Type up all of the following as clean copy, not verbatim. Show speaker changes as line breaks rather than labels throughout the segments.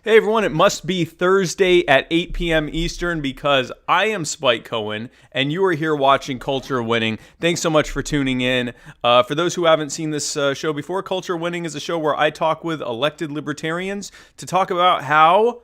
Hey everyone, it must be Thursday at 8 p.m. Eastern because I am Spike Cohen and you are here watching Culture Winning. Thanks so much for tuning in. For those who haven't seen this show before, Culture Winning is a show where I talk with elected libertarians to talk about how,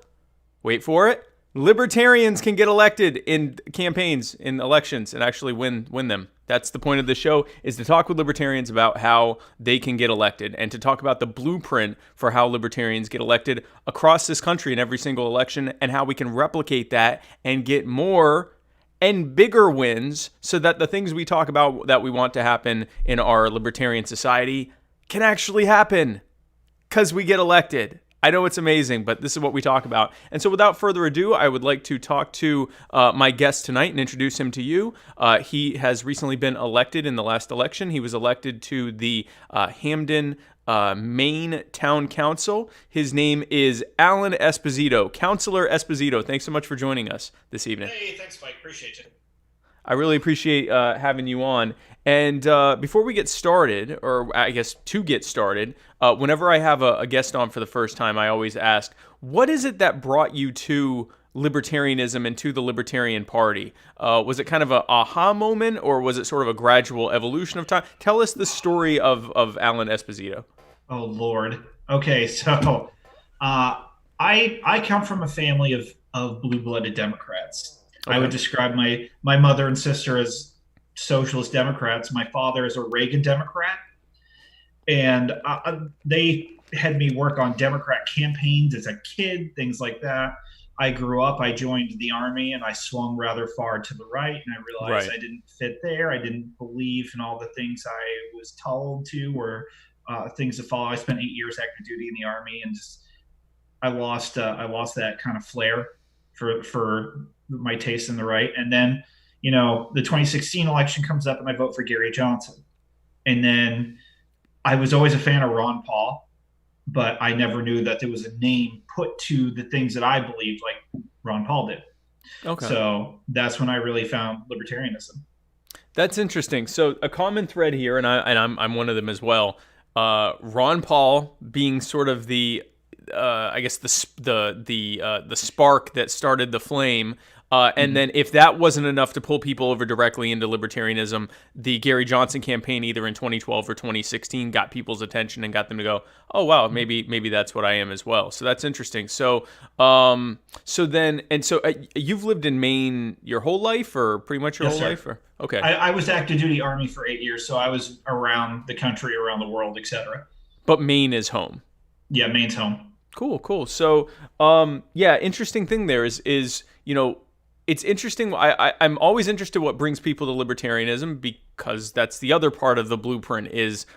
wait for it, libertarians can get elected in campaigns, in elections, and actually win them. That's the point of the show, is to talk with libertarians about how they can get elected and to talk about the blueprint for how libertarians get elected across this country in every single election and how we can replicate that and get more and bigger wins so that the things we talk about that we want to happen in our libertarian society can actually happen because we get elected. I know it's amazing, but this is what we talk about. And so without further ado, I would like to talk to my guest tonight and introduce him to you. He has recently been elected in the last election. He was elected to the Hampden, Maine Town Council. His name is Allen Esposito. Councilor Esposito, thanks so much for joining us this evening.
Hey, thanks, Mike. Appreciate it.
I really appreciate having you on. And before we get started, or I guess to get started, whenever I have a guest on for the first time, I always ask, what is it that brought you to libertarianism and to the Libertarian Party? Was it kind of an aha moment, or was it sort of a gradual evolution of time? Tell us the story of Allen Esposito.
Oh, Lord. Okay, so I come from a family of blue-blooded Democrats. Okay. I would describe my mother and sister as socialist Democrats. My father is a Reagan Democrat. And they had me work on Democrat campaigns as a kid, things like that. I grew up, I joined the Army, and I swung rather far to the right. And I realized I didn't fit there. I didn't believe in all the things I was told to or things to follow. I spent 8 years active duty in the Army, and I lost that kind of flair for my taste in the right. And then, the 2016 election comes up and I vote for Gary Johnson. And then I was always a fan of Ron Paul, but I never knew that there was a name put to the things that I believed like Ron Paul did. Okay. So that's when I really found libertarianism.
That's interesting. So a common thread here, and I'm one of them as well. Ron Paul being sort of the I guess the spark that started the flame. And then if that wasn't enough to pull people over directly into libertarianism, the Gary Johnson campaign either in 2012 or 2016 got people's attention and got them to go, oh, wow, maybe that's what I am as well. So that's interesting. So you've lived in Maine your whole life or pretty much your whole life? Or? Okay.
I was active duty Army for 8 years, so I was around the country, around the world, etc.
But Maine is home.
Yeah, Maine's home.
Cool. So, interesting thing there is it's interesting. I'm always interested what brings people to libertarianism because that's the other part of the blueprint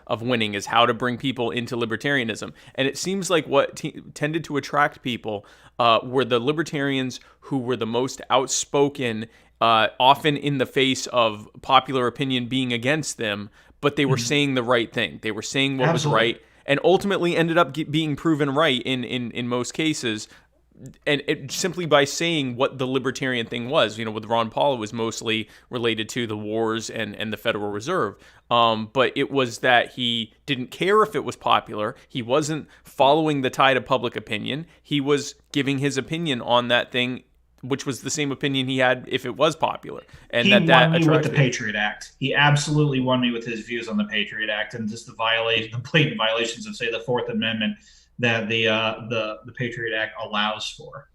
of winning is how to bring people into libertarianism. And it seems like what tended to attract people were the libertarians who were the most outspoken, often in the face of popular opinion being against them, but they were saying the right thing. They were saying what was right and ultimately ended up being proven right in most cases. And it simply by saying what the libertarian thing was, with Ron Paul, it was mostly related to the wars and the Federal Reserve. But it was that he didn't care if it was popular. He wasn't following the tide of public opinion. He was giving his opinion on that thing, which was the same opinion he had if it was popular. And
he won me with the Patriot Act. He absolutely won me with his views on the Patriot Act and just the blatant violations of, say, the Fourth Amendment that the Patriot Act allows for.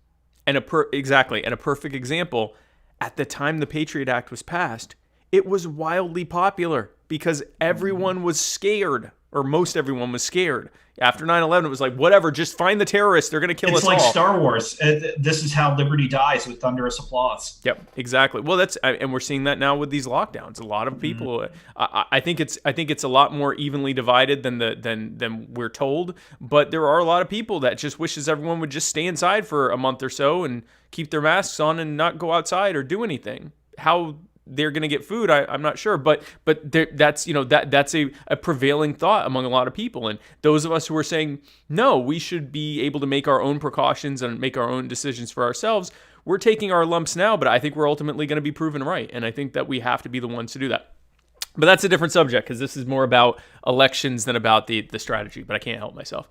And a perfect example, at the time the Patriot Act was passed, it was wildly popular because everyone was scared, or most everyone was scared. After 9/11, it was like, whatever, just find the terrorists. They're going to kill us all.
It's like Star Wars. This is how liberty dies, with thunderous applause.
Yep, exactly. Well, and we're seeing that now with these lockdowns. A lot of people, I think it's a lot more evenly divided than we're told. But there are a lot of people that just wishes everyone would just stay inside for a month or so and keep their masks on and not go outside or do anything. How they're going to get food, I'm not sure, but that's a prevailing thought among a lot of people. And those of us who are saying no, we should be able to make our own precautions and make our own decisions for ourselves, we're taking our lumps now, but I think we're ultimately going to be proven right, and I think that we have to be the ones to do that. But that's a different subject because this is more about elections than about the strategy, but I can't help myself.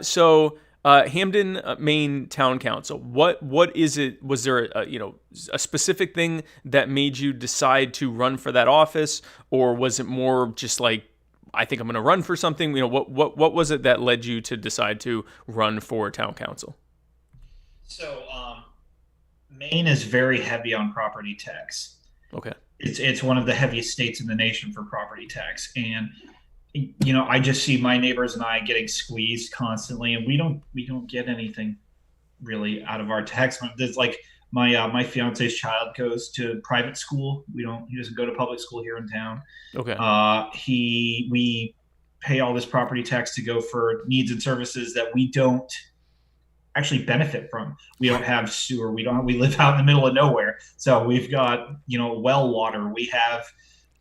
So Hampden, Maine Town Council. What is it? Was there a specific thing that made you decide to run for that office, or was it more just like, I think I'm going to run for something? What was it that led you to decide to run for town council?
So, Maine is very heavy on property tax.
Okay.
It's one of the heaviest states in the nation for property tax, and I just see my neighbors and I getting squeezed constantly, and we don't get anything really out of our tax money. There's like my fiance's child goes to private school. He doesn't go to public school here in town.
Okay.
We pay all this property tax to go for needs and services that we don't actually benefit from. We don't have sewer. We live out in the middle of nowhere. So we've got, well water.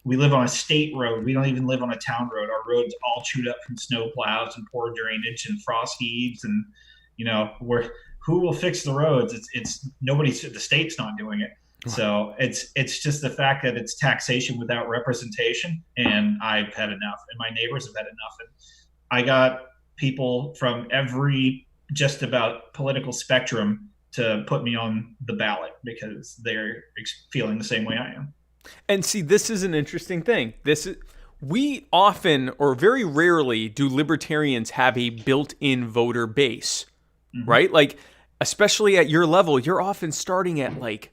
We live on a state road. We don't even live on a town road. Our road's all chewed up from snow plows and poor drainage and frost heaves. And, who will fix the roads? It's nobody. The state's not doing it. So it's just the fact that it's taxation without representation. And I've had enough, and my neighbors have had enough. And I got people from every just about political spectrum to put me on the ballot because they're feeling the same way I am.
And see, this is an interesting thing. We often, or very rarely, do libertarians have a built-in voter base, right? Like, especially at your level, you're often starting at like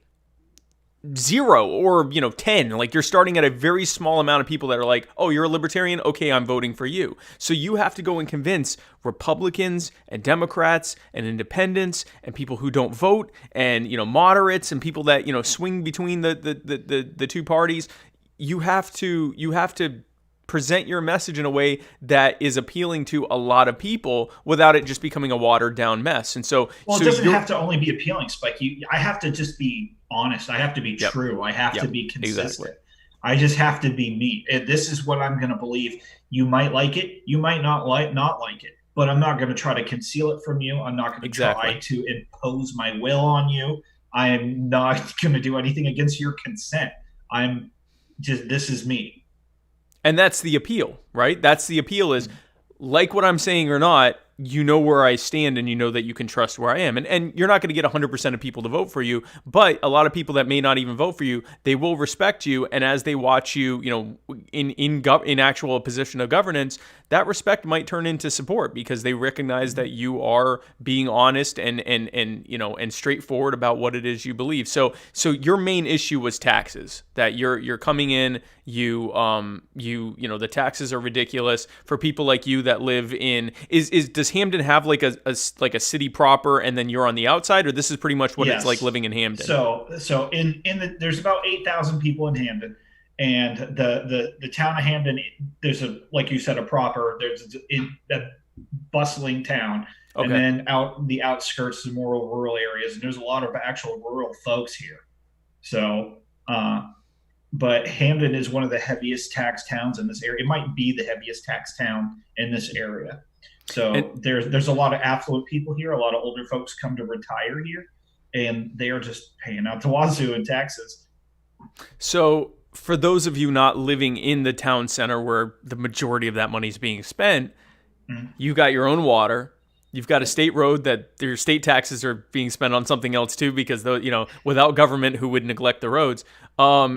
0 or 10. Like, you're starting at a very small amount of people that are like, oh, you're a libertarian, okay, I'm voting for you. So you have to go and convince Republicans and Democrats and independents and people who don't vote and moderates and people that swing between the two parties. You have to present your message in a way that is appealing to a lot of people without it just becoming a watered down mess. And so,
it doesn't have to only be appealing, Spike. I have to just be honest. I have to be true. I have to be consistent. Exactly. I just have to be me. This is what I'm going to believe. You might like it. You might not like it. But I'm not going to try to conceal it from you. I'm not going to try to impose my will on you. I am not going to do anything against your consent. This is me.
And that's the appeal, right? That's the appeal is, like what I'm saying or not, where I stand and that you can trust where I am. And you're not going to get 100% of people to vote for you, but a lot of people that may not even vote for you, they will respect you. And as they watch you, in actual position of governance, that respect might turn into support because they recognize that you are being honest and straightforward about what it is you believe. So your main issue was taxes, that you're coming in, the taxes are ridiculous for people like you that live in, does Hampden have like a city proper and then you're on the outside, or this is pretty much what it's like living in Hampden?
So there's about 8,000 people in Hampden. And the town of Hampden, there's like you said, there's a bustling town. Okay. And then out the outskirts, the more rural areas, and there's a lot of actual rural folks here. So, but Hampden is one of the heaviest tax towns in this area. It might be the heaviest tax town in this area. So there's a lot of affluent people here. A lot of older folks come to retire here, and they are just paying out the wazoo in taxes.
So, for those of you not living in the town center where the majority of that money is being spent, you got your own water. You've got a state road that your state taxes are being spent on something else too, because without government, who would neglect the roads? So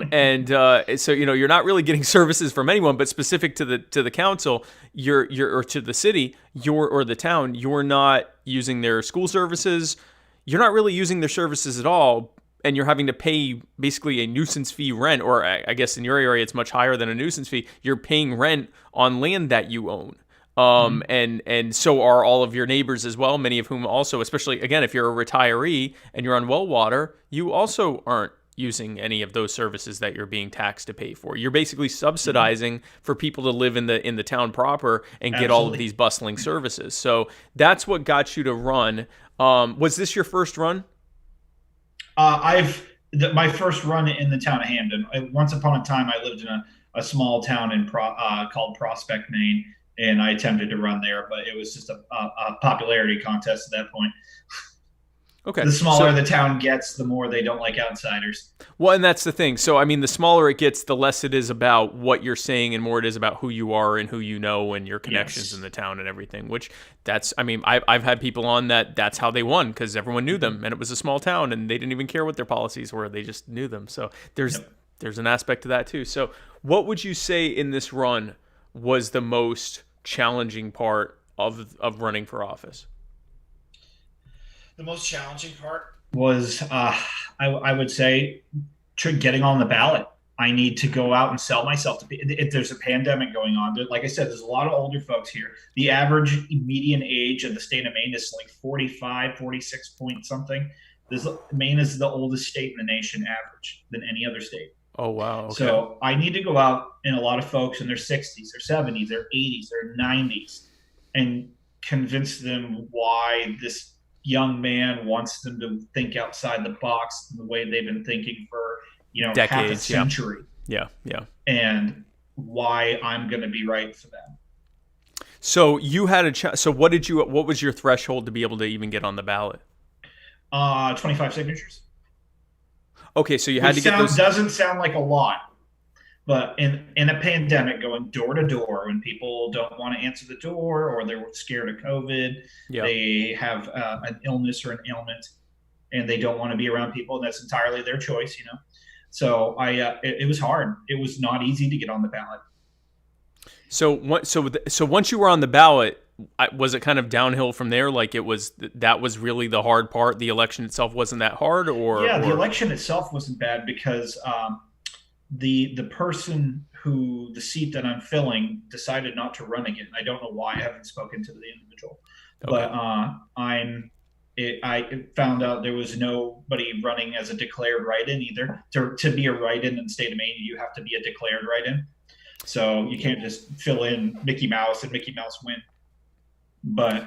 you're not really getting services from anyone, but specific to the council, or to the city, or the town, you're not using their school services. You're not really using their services at all. And you're having to pay basically a nuisance fee rent, or I guess in your area it's much higher than a nuisance fee. You're paying rent on land that you own. And so are all of your neighbors as well, many of whom also, especially, again, if you're a retiree and you're on well water, you also aren't using any of those services that you're being taxed to pay for. You're basically subsidizing for people to live in the town proper and get all of these bustling services. So that's what got you to run. Was this your first run?
My first run in the town of Hampden. Once upon a time, I lived in a small town called Prospect, Maine, and I attempted to run there, but it was just a popularity contest at that point.
Okay.
The smaller
So,
the town gets, the more they don't like outsiders.
well, and that's the thing. So, I mean, the smaller it gets, the less it is about what you're saying and more it is about who you are and who you know and your connections in
Yes.
the town and everything, which that's, I mean, I've had people on that's how they won because everyone knew them and it was a small town and they didn't even care what their policies were. They just knew them. So
Yep.
there's an aspect to that too. So what would you say in this run was the most challenging part of running for office?
The most challenging part was, I would say, getting on the ballot. I need to go out and sell myself to people. If there's a pandemic going on, like I said, there's a lot of older folks here. The average median age of the state of Maine is like 45, 46 point something. Maine is the oldest state in the nation, average than any other state.
Oh, wow. Okay.
So I need to go out, and a lot of folks in their 60s, their 70s, their 80s, their 90s, and convince them why this young man wants them to think outside the box the way they've been thinking for half a
Decades. Yeah.
century,
Yeah. Yeah.
and why I'm going to be right for them.
So you had so what was your threshold to be able to even get on the ballot?
25 signatures.
Okay, so you had to get those.
Doesn't sound like a lot, but in a pandemic, going door to door when people don't want to answer the door or they're scared of COVID,
Yeah.
they have an illness or an ailment, and they don't want to be around people, and that's entirely their choice, So it was hard. It was not easy to get on the ballot.
So once you were on the ballot, was it kind of downhill from there? Like that was really the hard part. The election itself wasn't that hard,
the election itself wasn't bad because the person the seat that I'm filling decided not to run again. I don't know why. I haven't spoken to the individual,
Okay.
but I found out there was nobody running as a declared write-in either. To be a write-in in the state of Maine, you have to be a declared write-in. So you can't just fill in Mickey Mouse and Mickey Mouse win. But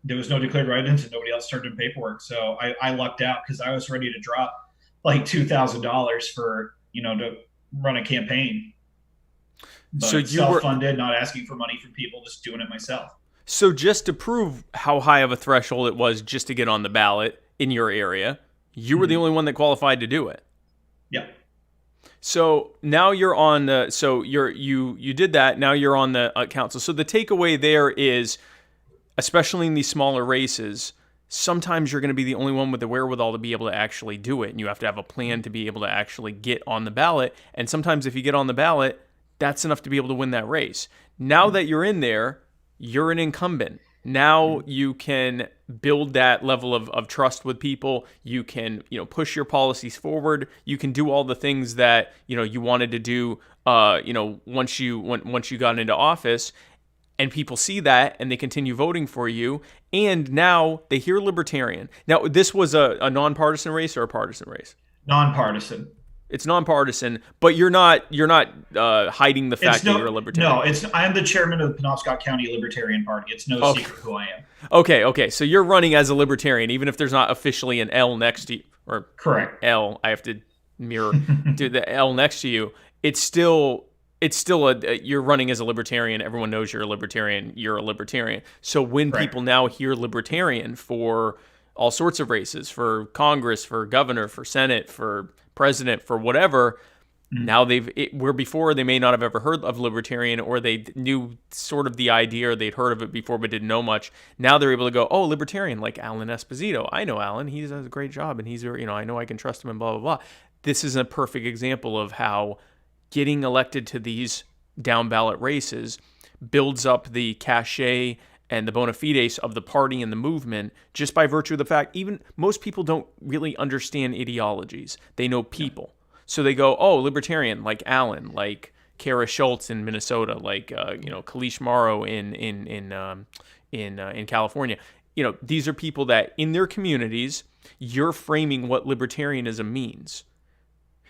there was no declared write-ins and nobody else turned in paperwork. So I lucked out because I was ready to drop like $2,000 for, to run a campaign. But
So you
self-funded, not asking for money from people, just doing it myself.
So just to prove how high of a threshold it was just to get on the ballot in your area, you were the only one that qualified to do it.
Yeah.
So now you're on the. So you did that. Now you're on the council. So the takeaway there is, especially in these smaller races, sometimes you're going to be the only one with the wherewithal to be able to actually do it, and you have to have a plan to be able to actually get on the ballot. And sometimes if you get on the ballot, that's enough to be able to win that race. Now that you're in there, you're an incumbent. Now you can build that level of trust with people. You can, push your policies forward. You can do all the things that, you wanted to do, once you got into office, and people see that and they continue voting for you. And now they hear Libertarian. Now, this was a nonpartisan race or a partisan race?
Nonpartisan.
It's nonpartisan, but you're not hiding the fact that you're a Libertarian.
No, I'm the chairman of the Penobscot County Libertarian Party. It's no secret who I am.
Okay. So you're running as a Libertarian, even if there's not officially an L next to you, or
correct
L. I have to mirror to the L next to you. It's still you're running as a Libertarian. Everyone knows you're a Libertarian. You're a Libertarian. So when people now hear Libertarian for all sorts of races, for Congress, for governor, for Senate, for president, for whatever, now where before they may not have ever heard of Libertarian, or they knew sort of the idea, or they'd heard of it before but didn't know much. Now they're able to go, oh, Libertarian, like Allen Esposito. I know Allen. He does a great job, and he's, I know I can trust him, and blah, blah, blah. This is a perfect example of how getting elected to these down ballot races builds up the cachet and the bona fides of the party and the movement, just by virtue of the fact, even most people don't really understand ideologies. They know people. So they go, oh, Libertarian, like Allen, like Kara Schultz in Minnesota, like Kalish Morrow in California. These are people that in their communities, you're framing what libertarianism means.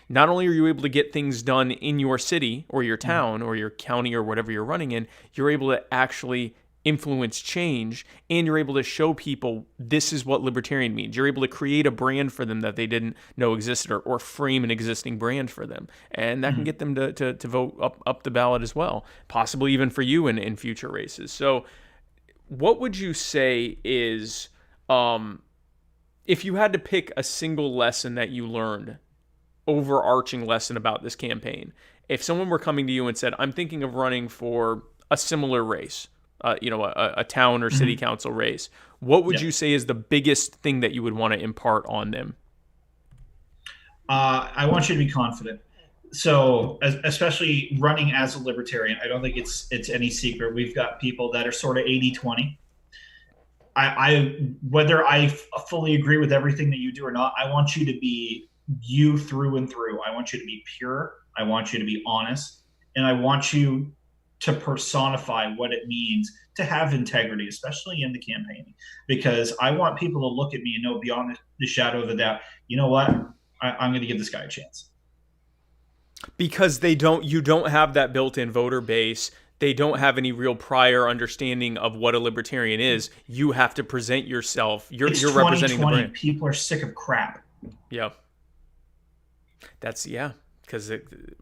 Not only are you able to get things done in your city or your town or your county or whatever you're running in, you're able to actually influence change, and you're able to show people this is what Libertarian means. You're able to create a brand for them that they didn't know existed, or frame an existing brand for them. And that can get them to vote up the ballot as well, possibly even for you in future races. So what would you say is if you had to pick a single lesson that you learned, overarching lesson about this campaign, if someone were coming to you and said, I'm thinking of running for a similar race, a town or city council race, what would you say is the biggest thing that you would want to impart on them?
I want you to be confident. So, especially running as a libertarian, I don't think it's any secret. We've got people that are sort of 80-20. Whether I fully agree with everything that you do or not, I want you to be you through and through. I want you to be pure. I want you to be honest, and I want you to personify what it means to have integrity, especially in the campaigning, because I want people to look at me and know beyond the shadow of a doubt, you know what? I'm going to give this guy a chance.
Because you don't have that built-in voter base. They don't have any real prior understanding of what a libertarian is. You have to present yourself. You're representing the brand. People
are sick of crap.
Yeah. Because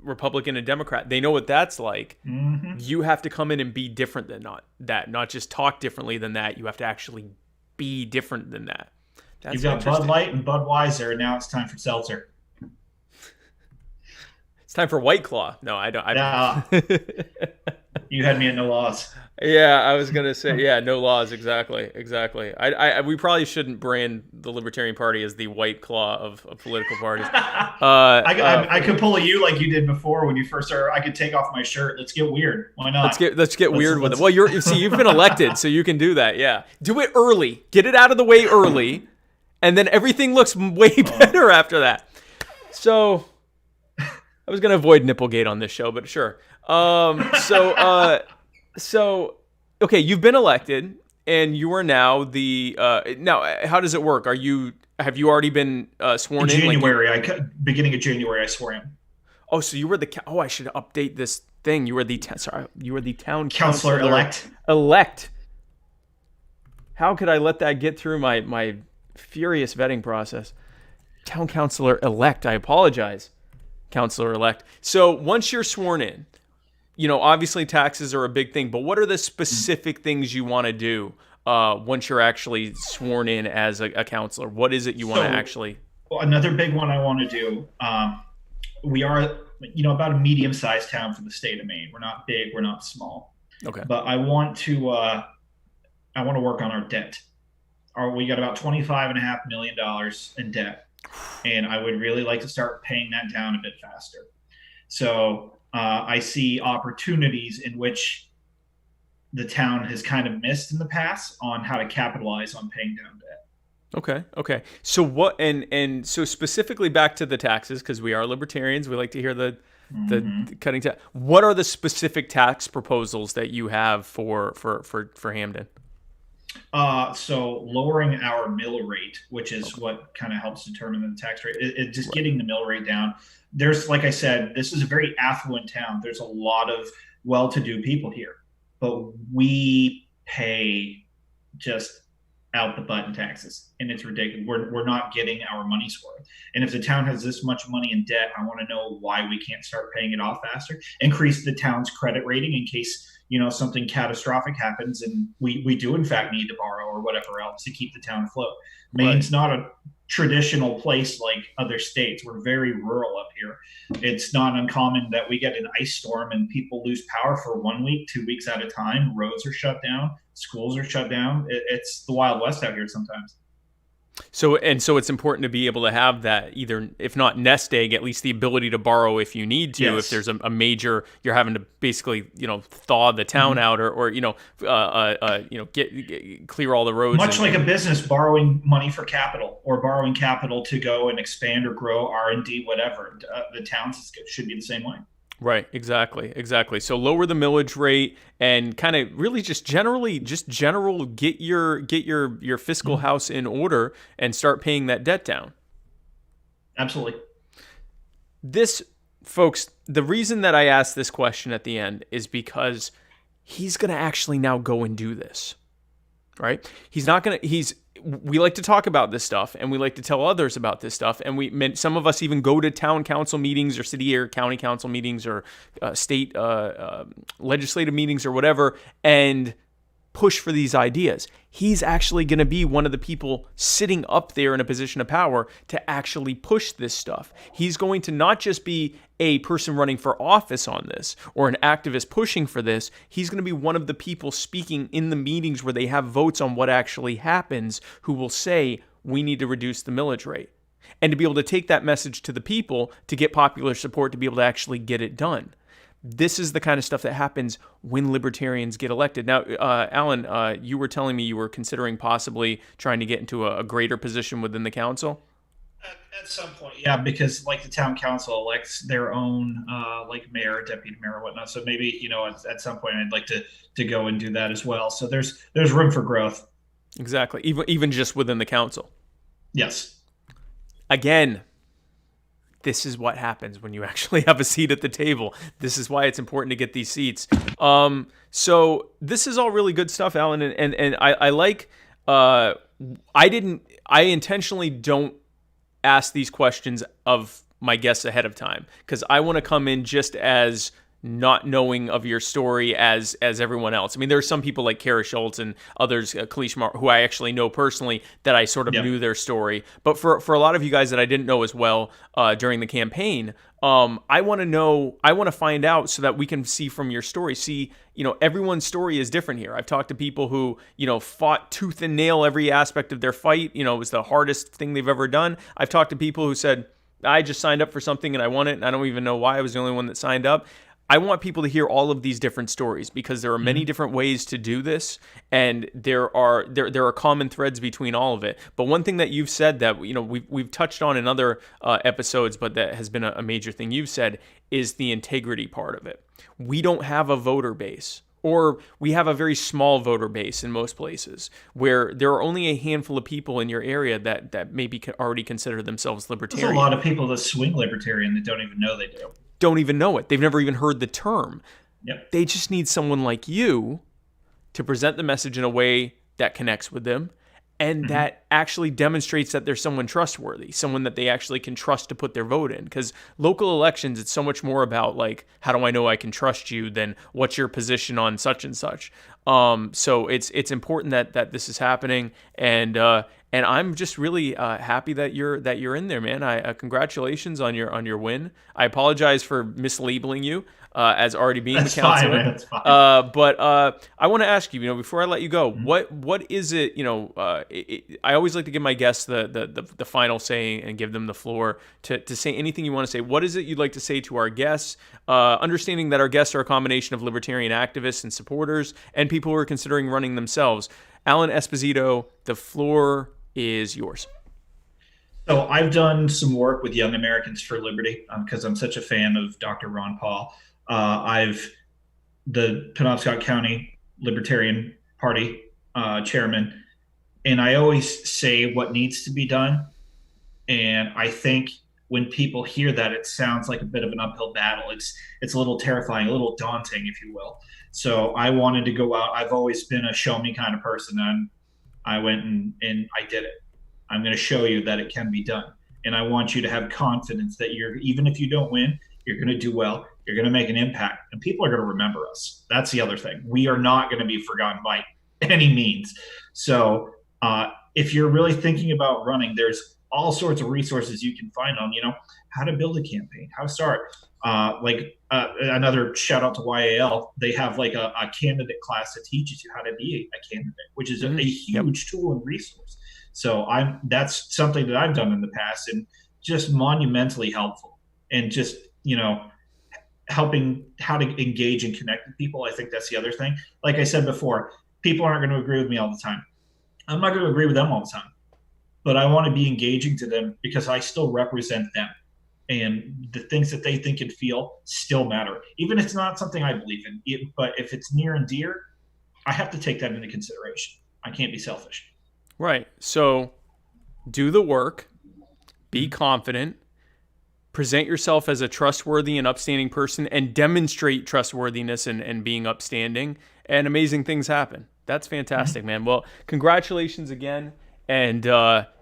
Republican and Democrat, they know what that's like. Mm-hmm. You have to come in and be different than that. Not just talk differently than that. You have to actually be different than that.
You've got Bud Light and Budweiser, and now it's time for seltzer.
It's time for White Claw. No, I don't.
You had me at no laws.
Yeah, I was gonna say no laws. Exactly. We probably shouldn't brand the Libertarian Party as the White Claw of political parties.
I could pull a you like you did before when you first started. I could take off my shirt. Let's get weird. Why not?
Let's get weird with it. Well, you've been elected, so you can do that. Yeah, do it early. Get it out of the way early, and then everything looks way better after that. So, I was gonna avoid Nipplegate on this show, but sure. So, okay, you've been elected, and you are now the. Now, how does it work? Have you already been sworn in?
January, beginning of January, I swore in.
Oh, so you were the. Oh, I should update this thing. You were the town
counselor elect.
Elect. How could I let that get through my furious vetting process? Town councilor elect. I apologize, councilor elect. So once you're sworn in. Obviously taxes are a big thing, but what are the specific things you want to do once you're actually sworn in as a counselor? What is it you want to actually?
Well, another big one I want to do. We are, about a medium-sized town for the state of Maine. We're not big. We're not small.
Okay.
But I want to work on our debt. We got about $25.5 million in debt, and I would really like to start paying that down a bit faster. So. I see opportunities in which the town has kind of missed in the past on how to capitalize on paying down debt.
Okay. So what? And so specifically back to the taxes, because we are libertarians, we like to hear the cutting tax. What are the specific tax proposals that you have for Hampden?
So lowering our mill rate, which is what kind of helps determine the tax rate, just getting the mill rate down. There's, like I said, this is a very affluent town. There's a lot of well-to-do people here, but we pay just out the butt in taxes, and it's ridiculous. We're not getting our money's worth. And if the town has this much money in debt, I want to know why we can't start paying it off faster. Increase the town's credit rating in case something catastrophic happens and we do in fact need to borrow or whatever else to keep the town afloat. Maine's not a traditional place like other states. We're very rural up here. It's not uncommon that we get an ice storm and people lose power for 1 week, 2 weeks at a time. Roads are shut down. Schools are shut down. It's the Wild West out here sometimes.
So it's important to be able to have that, either, if not nest egg, at least the ability to borrow if you need to. Yes. If there's a major, you're having to basically, thaw the town out or get clear all the roads.
Much like a business borrowing money for capital or borrowing capital to go and expand or grow R&D, whatever. The towns should be the same way.
Right, exactly. So lower the millage rate and kind of really just get your fiscal house in order and start paying that debt down.
Absolutely.
This, folks, the reason that I asked this question at the end is because he's going to actually now go and do this, right? We like to talk about this stuff, and we like to tell others about this stuff, and some of us even go to town council meetings or city or county council meetings or state legislative meetings or whatever, and push for these ideas. He's actually going to be one of the people sitting up there in a position of power to actually push this stuff. He's going to not just be a person running for office on this or an activist pushing for this. He's going to be one of the people speaking in the meetings where they have votes on what actually happens, who will say, we need to reduce the millage rate. And to be able to take that message to the people to get popular support to be able to actually get it done. This is the kind of stuff that happens when libertarians get elected. Now, Allen, you were telling me you were considering possibly trying to get into a greater position within the council.
At some point, yeah, because like the town council elects their own like mayor, deputy mayor, or whatnot. So maybe at some point I'd like to go and do that as well. So there's room for growth.
Exactly, even just within the council.
Yes.
Again, this is what happens when you actually have a seat at the table. This is why it's important to get these seats. So this is all really good stuff, Alan, and I like. I intentionally don't ask these questions of my guests ahead of time because I want to come in just as not knowing of your story as everyone else. I mean, there are some people like Kara Schultz and others, Kalish Mar, who I actually know personally that I sort of knew their story. But for a lot of you guys that I didn't know as well during the campaign, I want to find out so that we can see from your story. See, everyone's story is different here. I've talked to people who, fought tooth and nail every aspect of their fight. It was the hardest thing they've ever done. I've talked to people who said, I just signed up for something and I won it, and I don't even know why. I was the only one that signed up. I want people to hear all of these different stories because there are many different ways to do this, and there are common threads between all of it. But one thing that you've said that we've touched on in other episodes, but that has been a major thing you've said is the integrity part of it. We don't have a voter base, or we have a very small voter base in most places where there are only a handful of people in your area that maybe already consider themselves libertarian.
There's a lot of people that swing libertarian that don't even know they do.
Don't even know it. They've never even heard the term.
Yep.
They just need someone like you to present the message in a way that connects with them and that actually demonstrates that there's someone trustworthy, someone that they actually can trust to put their vote in. Because local elections, it's so much more about like, how do I know I can trust you than what's your position on such and such. So it's important that this is happening, and I'm just really happy that you're in there, man. Congratulations on your win. I apologize for mislabeling you as already being the counselor.
That's fine.
But I want to ask you, before I let you go, what is it? I always like to give my guests the final say and give them the floor to say anything you want to say. What is it you'd like to say to our guests? Understanding that our guests are a combination of libertarian activists and supporters and people who are considering running themselves. Allen Esposito, the floor is yours.
So I've done some work with Young Americans for Liberty because I'm such a fan of Dr. Ron Paul. The Penobscot County Libertarian Party chairman, and I always say what needs to be done. And I think when people hear that, it sounds like a bit of an uphill battle. It's a little terrifying, a little daunting, if you will. So I wanted to go out. I've always been a show me kind of person, and I went and I did it. I'm going to show you that it can be done. And I want you to have confidence that even if you don't win, you're going to do well. You're going to make an impact, and people are going to remember us. That's the other thing. We are not going to be forgotten by any means. So if you're really thinking about running, there's all sorts of resources you can find on, how to build a campaign, how to start. Another shout out to YAL. They have like a candidate class that teaches you how to be a candidate, which is a huge tool and resource. So that's something that I've done in the past and just monumentally helpful, and just, helping how to engage and connect with people. I think that's the other thing. Like I said before, people aren't going to agree with me all the time. I'm not going to agree with them all the time, but I want to be engaging to them because I still represent them, and the things that they think and feel still matter. Even if it's not something I believe in, but if it's near and dear, I have to take that into consideration. I can't be selfish.
Right. So do the work, be confident, present yourself as a trustworthy and upstanding person, and demonstrate trustworthiness and being upstanding, and amazing things happen. That's fantastic, man. Well, congratulations again. And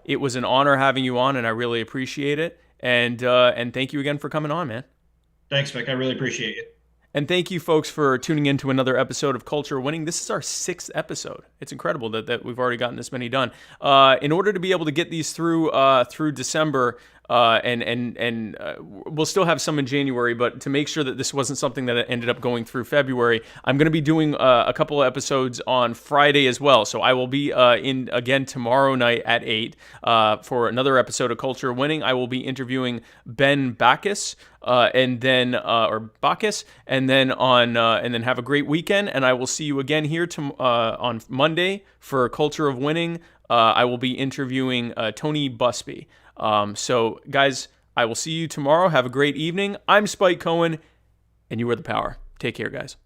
it was an honor having you on, and I really appreciate it. And thank you again for coming on, man.
Thanks, Vic. I really appreciate it.
And thank you, folks, for tuning in to another episode of Culture Winning. This is our 6th episode. It's incredible that we've already gotten this many done. In order to be able to get these through December, and we'll still have some in January, but to make sure that this wasn't something that ended up going through February, I'm going to be doing a couple of episodes on Friday as well. So I will be in again tomorrow night at 8 for another episode of Culture Winning. I will be interviewing Ben Backus. And then have a great weekend. And I will see you again here on Monday for Culture of Winning. I will be interviewing Tony Busby. So guys, I will see you tomorrow. Have a great evening. I'm Spike Cohen, and you are the power. Take care, guys.